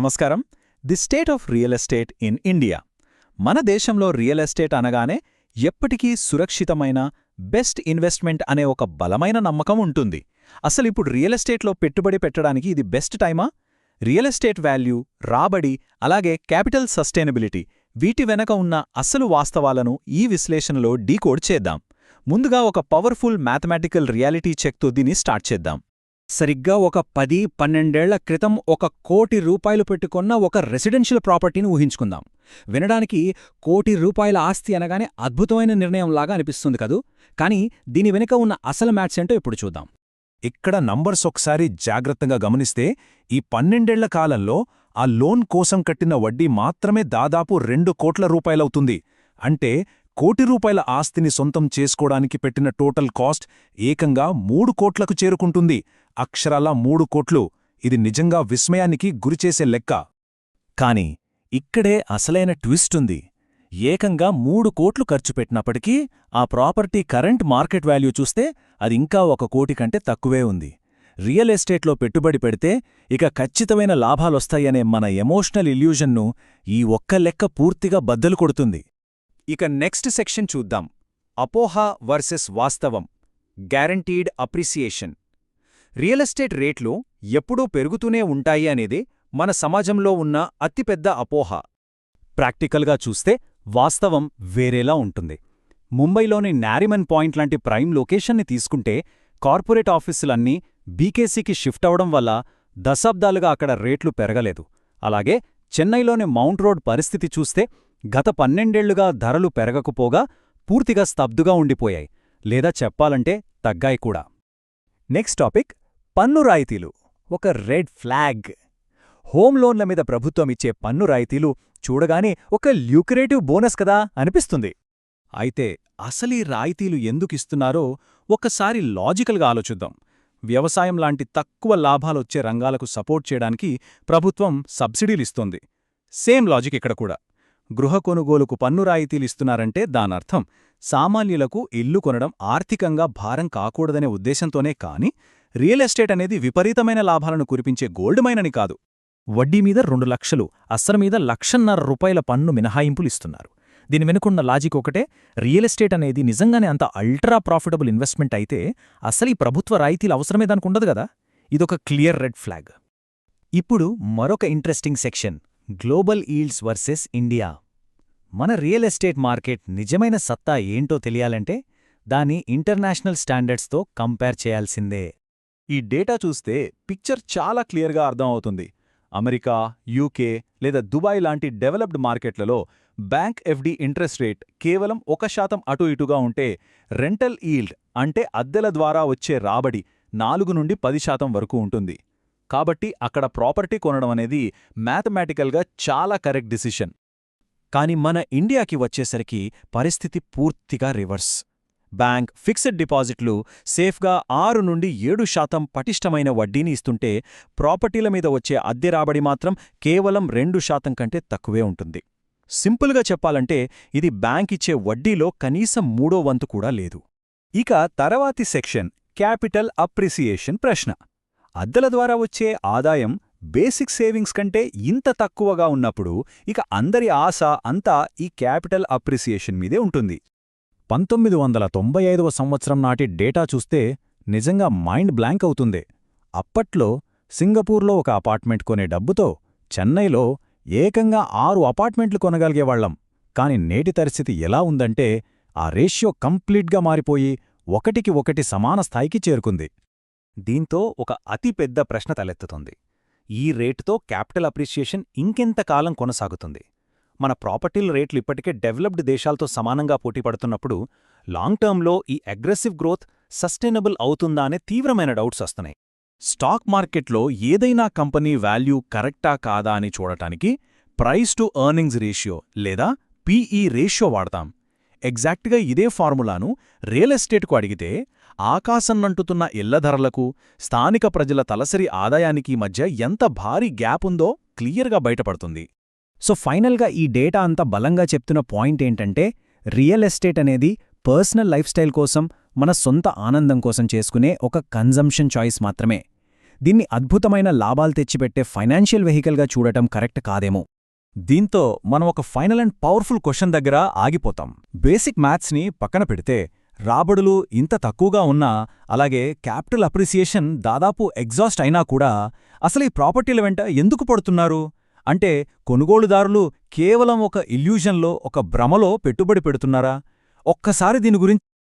నమస్కారం. The state of real estate in India. మన దేశంలో రియల్ ఎస్టేట్ అనగానే ఎప్పటికీ సురక్షితమైన బెస్ట్ ఇన్వెస్ట్మెంట్ అనే ఒక బలమైన నమ్మకం ఉంటుంది. అసలిప్పుడు రియల్ ఎస్టేట్లో పెట్టుబడి పెట్టడానికి ఇది బెస్ట్ టైమా? రియల్ ఎస్టేట్ వాల్యూ, రాబడి, అలాగే క్యాపిటల్ సస్టైనబిలిటీ, వీటి వెనక ఉన్న అసలు వాస్తవాలను ఈ విశ్లేషణలో డీకోడ్ చేద్దాం. ముందుగా ఒక పవర్ఫుల్ మ్యాథమెటికల్ రియాలిటీ చెక్తో దీన్ని స్టార్ట్ చేద్దాం. సరిగ్గా ఒక 10-12 క్రితం ₹1 కోటి పెట్టుకున్న ఒక రెసిడెన్షియల్ ప్రాపర్టీని ఊహించుకుందాం. వినడానికి ₹1 కోటి ఆస్తి అనగానే అద్భుతమైన నిర్ణయంలాగా అనిపిస్తుంది కదూ. కానీ దీని వెనుక ఉన్న అసలు మ్యాథ్స్ ఏంటో ఇప్పుడు చూద్దాం. ఇక్కడ నంబర్స్ ఒకసారి జాగ్రత్తగా గమనిస్తే ఈ 12 కాలంలో ఆ లోన్ కోసం కట్టిన వడ్డీ మాత్రమే దాదాపు ₹2 కోట్ల. అంటే ₹1 కోటి ఆస్తిని సొంతం చేసుకోవడానికి పెట్టిన టోటల్ కాస్ట్ ఏకంగా ₹3 కోట్లకు చేరుకుంటుంది. అక్షరాలా 3 కోట్లు. ఇది నిజంగా విస్మయానికి గురిచేసే లెక్క. కాని ఇక్కడే అసలైన ట్విస్ట్ ఉంది. ఏకంగా 3 కోట్లు ఖర్చు పెట్టినప్పటికీ ఆ ప్రాపర్టీ కరెంట్ మార్కెట్ వాల్యూ చూస్తే అది ఇంకా 1 కోటి కంటే తక్కువే ఉంది. రియల్ ఎస్టేట్లో పెట్టుబడి పెడితే ఇక ఖచ్చితమైన లాభాలొస్తాయనే మన ఎమోషనల్ ఇల్యూజన్ను ఈ ఒక్క లెక్క పూర్తిగా బద్దలు కొడుతుంది. ఇక నెక్స్ట్ సెక్షన్ చూద్దాం. అపోహ వర్సెస్ వాస్తవం, గ్యారంటీడ్ అప్రిసియేషన్. రియల్ ఎస్టేట్ రేట్లు ఎప్పుడూ పెరుగుతూనే ఉంటాయి అనేది మన సమాజంలో ఉన్న అతిపెద్ద అపోహ. ప్రాక్టికల్గా చూస్తే వాస్తవం వేరేలా ఉంటుంది. ముంబైలోని నారిమన్ పాయింట్ లాంటి ప్రైమ్ లొకేషన్ని తీసుకుంటే కార్పొరేట్ ఆఫీసులన్నీ బీకేసీకి షిఫ్ట్ అవడం వల్ల దశాబ్దాలుగా అక్కడ రేట్లు పెరగలేదు. అలాగే చెన్నైలోని మౌంట్ రోడ్ పరిస్థితి చూస్తే గత 12 ఏళ్లుగా ధరలు పెరగకపోగా పూర్తిగా స్తబ్దుగా ఉండిపోయాయి, లేదా చెప్పాలంటే తగ్గాయి కూడా. నెక్స్ట్ టాపిక్, పన్ను రాయితీలు. ఒక రెడ్ ఫ్లాగ్. హోమ్ లోన్ల మీద ప్రభుత్వం ఇచ్చే పన్ను రాయితీలు చూడగానే ఒక ల్యూక్రేటివ్ బోనస్ కదా అనిపిస్తుంది. అయితే అసలీ రాయితీలు ఎందుకిస్తున్నారో ఒక్కసారి లాజికల్గా ఆలోచిద్దాం. వ్యవసాయం లాంటి తక్కువ లాభాలొచ్చే రంగాలకు సపోర్ట్ చేయడానికి ప్రభుత్వం సబ్సిడీలిస్తోంది. సేమ్ లాజిక్ ఇక్కడ కూడా. గృహ కొనుగోలుకు పన్ను రాయితీలిస్తున్నారంటే దానర్థం సామాన్యులకు ఇల్లు కొనడం ఆర్థికంగా భారం కాకూడదనే ఉద్దేశంతోనే కాని రియల్ ఎస్టేట్ అనేది విపరీతమైన లాభాలను కురిపించే గోల్డ్ మైనని కాదు. వడ్డీ మీద 2 లక్షలు, అసలు మీద ₹1,50,000 పన్ను మినహాయింపులిస్తున్నారు. దీని వెనుకున్న లాజిక్ ఒకటే, రియల్ ఎస్టేట్ అనేది నిజంగానే అంత అల్ట్రా ప్రాఫిటబుల్ ఇన్వెస్ట్మెంట్ అయితే అసలు ఈ ప్రభుత్వ రాయితీలు అవసరమే దానికుండదు గదా. ఇదొక క్లియర్ రెడ్ ఫ్లాగ్. ఇప్పుడు మరొక interesting section, global yields versus India. మన రియల్ ఎస్టేట్ మార్కెట్ నిజమైన సత్తా ఏంటో తెలియాలంటే దాన్ని ఇంటర్నేషనల్ స్టాండర్డ్స్తో కంపేర్ చేయాల్సిందే. ఈ డేటా చూస్తే పిక్చర్ చాలా క్లియర్గా అర్థం అవుతుంది. అమెరికా, యూకే లేదా దుబాయ్ లాంటి డెవలప్డ్ మార్కెట్లలో బ్యాంక్ ఎఫ్డి ఇంట్రెస్ట్ రేట్ కేవలం 1% అటు ఇటుగా ఉంటే రెంటల్ ఈల్డ్ అంటే అద్దెల ద్వారా వచ్చే రాబడి 4 నుండి 10% వరకు ఉంటుంది. కాబట్టి అక్కడ ప్రాపర్టీ కొనడం అనేది మ్యాథమెటికల్గా చాలా కరెక్ట్ డిసిషన్. కాని మన ఇండియాకి వచ్చేసరికి పరిస్థితి పూర్తిగా రివర్స్. బ్యాంక్ ఫిక్స్డ్ డిపాజిట్లు సేఫ్గా 6 నుండి 7% పటిష్టమైన వడ్డీని ఇస్తుంటే ప్రాపర్టీల మీద వచ్చే అద్దె రాబడి మాత్రం కేవలం 2% కంటే తక్కువే ఉంటుంది. సింపుల్గా చెప్పాలంటే ఇది బ్యాంక్ ఇచ్చే వడ్డీలో కనీసం 3వ వంతు కూడా లేదు. ఇక తర్వాతి సెక్షన్, క్యాపిటల్ అప్రిసియేషన్ ప్రశ్న. అద్దెల ద్వారా వచ్చే ఆదాయం బేసిక్ సేవింగ్స్ కంటే ఇంత తక్కువగా ఉన్నప్పుడు ఇక అందరి ఆశ అంతా ఈ క్యాపిటల్ అప్రిసియేషన్ మీదే ఉంటుంది. 1995వ సంవత్సరం నాటి డేటా చూస్తే నిజంగా మైండ్ బ్లాంక్ అవుతుంది. అప్పట్లో సింగపూర్లో ఒక అపార్ట్మెంట్ కొనే డబ్బుతో చెన్నైలో ఏకంగా 6 అపార్ట్మెంట్లు కొనగలిగేవాళ్లం. కాని నేటి పరిస్థితి ఎలా ఉందంటే ఆ రేషియో కంప్లీట్గా మారిపోయి 1కి 1 సమాన స్థాయికి చేరుకుంది. దీంతో ఒక అతిపెద్ద ప్రశ్న తలెత్తుతుంది. ఈ రేటుతో క్యాపిటల్ అప్రిసియేషన్ ఇంకెంతకాలం కొనసాగుతుంది? మన ప్రాపర్టీల రేట్లు ఇప్పటికే డెవలప్డ్ దేశాలతో సమానంగా పోటీపడుతున్నప్పుడు లాంగ్ టర్మ్లో ఈ అగ్రెసివ్ గ్రోత్ సస్టైనబుల్ అవుతుందా అనే తీవ్రమైన డౌట్స్ వస్తున్నాయి. స్టాక్ మార్కెట్లో ఏదైనా కంపెనీ వాల్యూ కరెక్టా కాదా అని చూడటానికి ప్రైస్ టు ఎర్నింగ్స్ రేషియో లేదా పీఈ రేషియో వాడతాం. ఎగ్జాక్ట్గా ఇదే ఫార్ములాను రియల్ ఎస్టేట్కు అడిగితే ఆకాశన్నంటుతున్న ఇళ్ల ధరలకు స్థానిక ప్రజల తలసరి ఆదాయానికి మధ్య ఎంత భారీ గ్యాప్ ఉందో క్లియర్గా బయటపడుతుంది. సో ఫైనల్గా ఈ డేటా అంతా బలంగా చెప్తున్న పాయింట్ ఏంటంటే రియల్ ఎస్టేట్ అనేది పర్సనల్ లైఫ్ స్టైల్ కోసం, మన సొంత ఆనందం కోసం చేసుకునే ఒక కన్జంప్షన్ చాయిస్ మాత్రమే. దీన్ని అద్భుతమైన లాభాలు తెచ్చిపెట్టే ఫైనాన్షియల్ వెహికల్గా చూడటం కరెక్ట్ కాదేమో. దీంతో మనం ఒక ఫైనల్ అండ్ పవర్ఫుల్ క్వశ్చన్ దగ్గర ఆగిపోతాం. బేసిక్ మ్యాథ్స్ని పక్కన పెడితే రాబడులు ఇంత తక్కువగా ఉన్నా, అలాగే క్యాపిటల్ అప్రిసియేషన్ దాదాపు ఎగ్జాస్ట్ అయినా కూడా అసలు ఈ ప్రాపర్టీల వెంట ఎందుకు పడుతున్నారు? అంటే కొనుగోలుదారులు కేవలం ఒక ఇల్యూజన్లో, ఒక భ్రమలో పెట్టుబడి పెడుతున్నారా? ఒక్కసారి దీని గురించి